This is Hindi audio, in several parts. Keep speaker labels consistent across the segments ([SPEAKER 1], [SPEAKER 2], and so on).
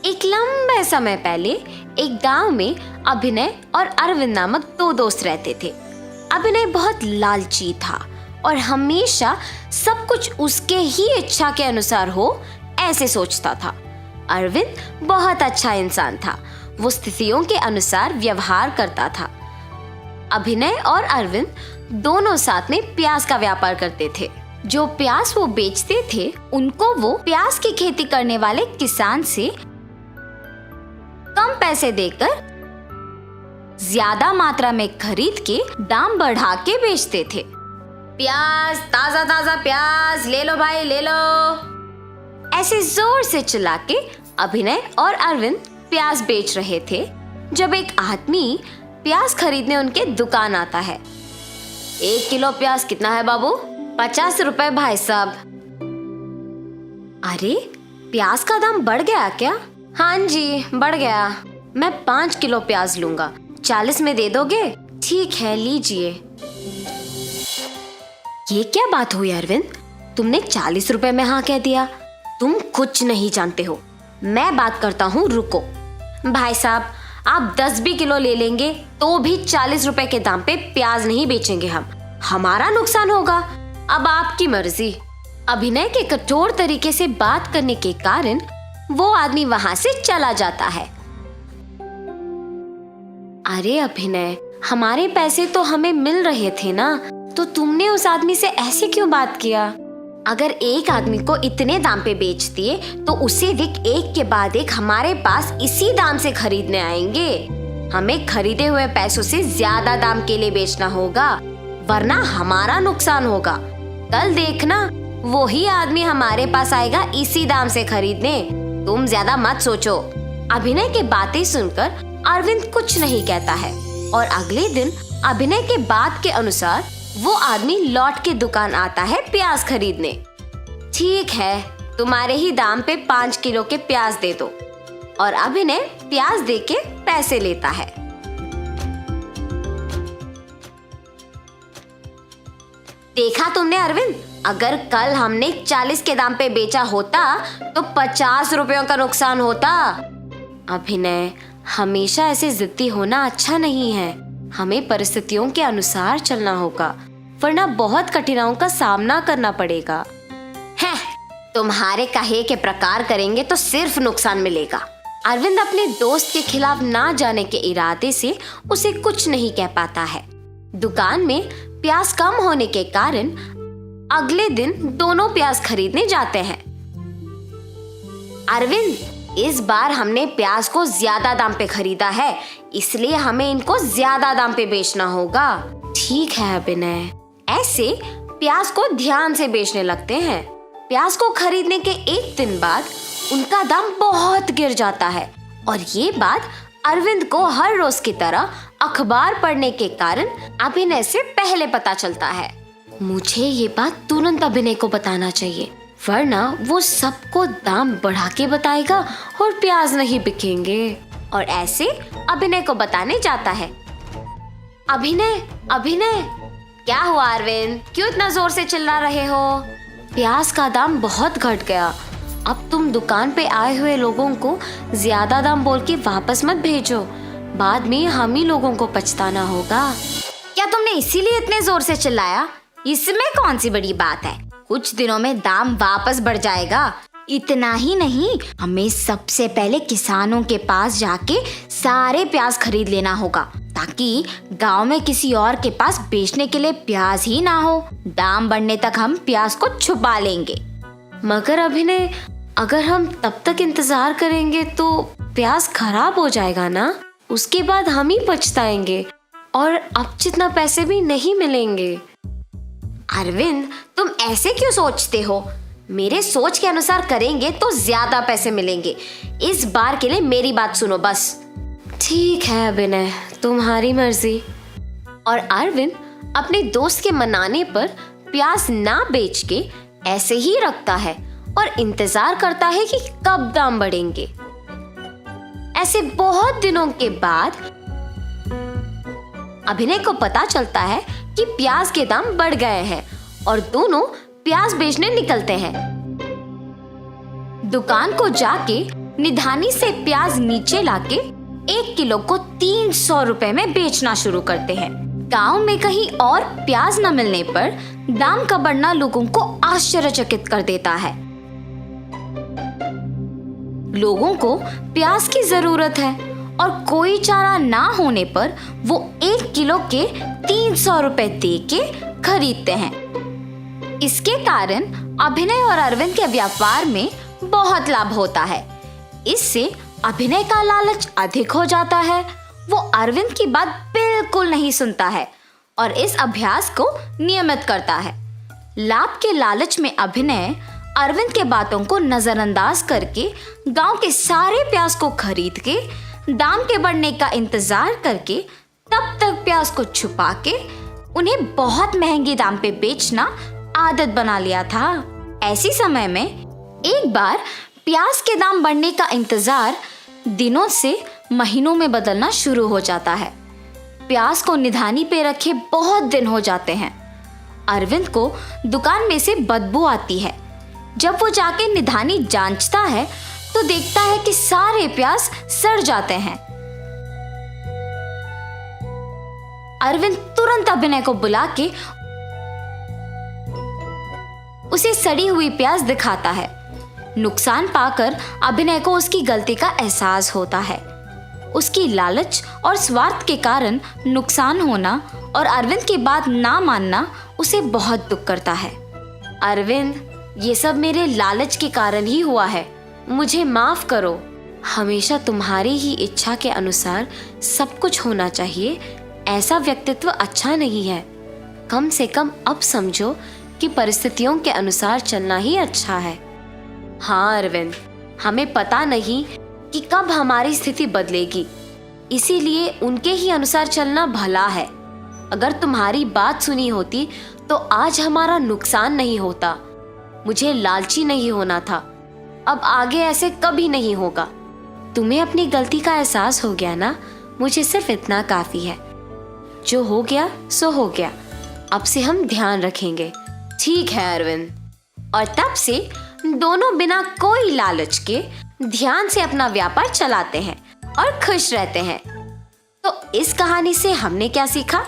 [SPEAKER 1] एक लंबे समय पहले एक गांव में अभिनय और अरविंद नामक दो दोस्त रहते थे। अभिनय बहुत लालची था और हमेशा सब कुछ उसके ही इच्छा के अनुसार हो ऐसे सोचता था। अरविंद बहुत अच्छा इंसान था, वो स्थितियों के अनुसार व्यवहार करता था। अभिनय और अरविंद दोनों साथ में प्याज का व्यापार करते थे। जो प्याज वो बेचते थे उनको वो प्याज की खेती करने वाले किसान से कम पैसे देकर ज्यादा मात्रा में खरीद के दाम बढ़ा के बेचते थे। प्याज, ताजा ताजा प्याज ले लो भाई, ले लो, ऐसे जोर से चिल्ला के अभिनय और अरविंद प्याज बेच रहे थे जब एक आदमी प्याज खरीदने उनके दुकान आता है। 1 किलो प्याज कितना है बाबू? 50 रुपए भाई साहब। अरे, प्याज का दाम बढ़ गया क्या? हाँ जी, बढ़ गया। मैं 5 किलो प्याज लूंगा, 40 में दे दोगे? ठीक है, लीजिए। ये क्या बात हुई अरविंद? तुमने 40 रुपए में हाँ कह दिया। तुम कुछ नहीं जानते हो। मैं बात करता हूँ, रुको। भाई साहब, आप 10 भी किलो ले लेंगे तो भी 40 रुपए के दाम पे प्याज नहीं बेचेंगे हम। हमारा नुकसान होगा। अब आपकी मर्जी। अभिनय के कठोर तरीके से बात करने के कारण वो आदमी वहां से चला जाता है। अरे अभिनय, हमारे पैसे तो हमें मिल रहे थे ना, तो तुमने उस आदमी से ऐसे क्यों बात किया? अगर एक आदमी को इतने दाम पे बेच दिए तो उसे भी एक के बाद एक हमारे पास इसी दाम से खरीदने आएंगे। हमें खरीदे हुए पैसों से ज्यादा दाम के लिए बेचना होगा, वरना हमारा नुकसान होगा। कल देखना, वही आदमी हमारे पास आएगा इसी दाम से खरीदने। तुम ज्यादा मत सोचो। अभिनय की बातें सुनकर अरविंद कुछ नहीं कहता है और अगले दिन अभिनय के बात के अनुसार वो आदमी लौट के दुकान आता है प्याज खरीदने। ठीक है, तुम्हारे ही दाम पे 5 किलो के प्याज दे दो। और अभिनय प्याज दे के पैसे लेता है। देखा तुमने अरविंद, अगर कल हमने 40 के दाम पे बेचा होता तो 50 रुपयों का नुकसान होता। अभिनय, हमेशा ऐसे जिद्दी होना अच्छा नहीं है। हमें परिस्थितियों के अनुसार चलना होगा, वरना बहुत कठिनाइयों का सामना करना पड़ेगा। है, तुम्हारे कहे के प्रकार करेंगे तो सिर्फ नुकसान मिलेगा। अरविंद अपने दोस्त के खिलाफ ना जाने के इरादे से उसे कुछ नहीं कह पाता है। दुकान में प्याज कम होने के कारण अगले दिन दोनों प्याज खरीदने जाते हैं। अरविंद, इस बार हमने प्याज को ज्यादा दाम पे खरीदा है, इसलिए हमें इनको ज्यादा दाम पे बेचना होगा। ठीक है अभिनय। ऐसे प्याज को ध्यान से बेचने लगते हैं। प्याज को खरीदने के एक दिन बाद उनका दाम बहुत गिर जाता है और ये बात अरविंद को हर रोज की तरह अखबार पढ़ने के कारण अभिनय से पहले पता चलता है। मुझे ये बात तुरंत अभिनय को बताना चाहिए, वरना वो सबको दाम बढ़ा के बताएगा और प्याज नहीं बिकेंगे। और ऐसे अभिनय को बताने जाता है। अभिनय, अभिनय, क्या हुआ अरविंद? क्यों इतना जोर से चिल्ला रहे हो? प्याज का दाम बहुत घट गया। अब तुम दुकान पे आए हुए लोगों को ज्यादा दाम बोल के वापस मत भेजो, बाद में हम ही लोगों को पछताना होगा। क्या तुमने इसीलिए इतने जोर से चिल्लाया? इसमें कौन सी बड़ी बात है? कुछ दिनों में दाम वापस बढ़ जाएगा। इतना ही नहीं, हमें सबसे पहले किसानों के पास जाके सारे प्याज खरीद लेना होगा, ताकि गांव में किसी और के पास बेचने के लिए प्याज ही ना हो। दाम बढ़ने तक हम प्याज को छुपा लेंगे। मगर अभिनय, अगर हम तब तक इंतजार करेंगे तो प्याज खराब हो जाएगा ना, उसके बाद हम ही पछताएंगे और अब जितना पैसे भी नहीं मिलेंगे। अरविंद, तुम ऐसे क्यों सोचते हो? मेरे सोच के अनुसार करेंगे तो ज्यादा पैसे मिलेंगे। इस बार के लिए मेरी बात सुनो बस। ठीक है अभिनय, तुम्हारी मर्जी। और अरविंद अपने दोस्त के मनाने पर प्याज ना बेच के ऐसे ही रखता है और इंतजार करता है कि कब दाम बढ़ेंगे। ऐसे बहुत दिनों के बाद अभिनय को पता चलता है कि प्याज के दाम बढ़ गए हैं और दोनों प्याज बेचने निकलते हैं। दुकान को जाके
[SPEAKER 2] निधानी से प्याज नीचे लाके 1 किलो को 300 रुपए में बेचना शुरू करते हैं। गांव में कहीं और प्याज न मिलने पर दाम का बढ़ना लोगों को आश्चर्यचकित कर देता है। लोगों को प्याज की जरूरत है और कोई चारा ना होने पर वो 1 किलो के 300 रुपए दे के खरीदते हैं। इसके कारण अभिनय और अरविंद के व्यापार में बहुत लाभ होता है। इससे अभिनय का लालच अधिक हो जाता है। वो अरविंद की बात बिल्कुल नहीं सुनता है और इस अभ्यास को नियमित करता है। लाभ के लालच में अभिनय अरविंद के बातों को नजरअंदाज करके गांव के सारे प्याज को खरीद के दाम के बढ़ने का इंतजार करके तब तक प्याज को छुपा के उन्हें बहुत महंगे दाम पे बेचना आदत बना लिया था। ऐसी समय में एक बार प्याज के दाम बढ़ने का इंतजार दिनों से महीनों में बदलना शुरू हो जाता है। प्याज को निधानी पे रखे बहुत दिन हो जाते हैं। अरविंद को दुकान में से बदबू आती है। जब वो जाके निधानी जांचता है तो देखता है कि सारे प्याज सड़ जाते हैं। अरविंद तुरंत अभिनय को बुला के उसे सड़ी हुई प्याज दिखाता है। नुकसान पाकर अभिनय को उसकी गलती का एहसास होता है। उसकी लालच और स्वार्थ के कारण नुकसान होना और अरविंद की बात ना मानना उसे बहुत दुख करता है।
[SPEAKER 1] अरविंद, ये सब मेरे लालच के कारण ही हुआ है, मुझे माफ करो। हमेशा तुम्हारी ही इच्छा के अनुसार सब कुछ होना चाहिए, ऐसा व्यक्तित्व अच्छा नहीं है। कम से कम अब समझो कि परिस्थितियों के अनुसार चलना ही अच्छा है। हाँ अरविंद, हमें पता नहीं कि कब हमारी स्थिति बदलेगी, इसीलिए उनके ही अनुसार चलना भला है। अगर तुम्हारी बात सुनी होती तो आज हमारा नुकसान नहीं होता। मुझे लालची नहीं होना था। अब आगे ऐसे कभी नहीं होगा। तुम्हें अपनी गलती का एहसास हो गया ना, मुझे सिर्फ इतना काफी है। जो हो गया सो हो गया, अब से हम ध्यान रखेंगे। ठीक है अरविंद। और तब से दोनों बिना कोई लालच के ध्यान से अपना व्यापार चलाते हैं और खुश रहते हैं। तो इस कहानी से हमने क्या सीखा?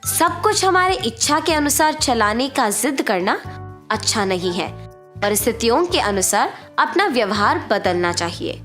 [SPEAKER 1] सब कुछ हमारे इच्छा के अनुसार चलाने का जिद करना अच्छा नहीं है। परिस्थितियों के अनुसार अपना व्यवहार बदलना चाहिए।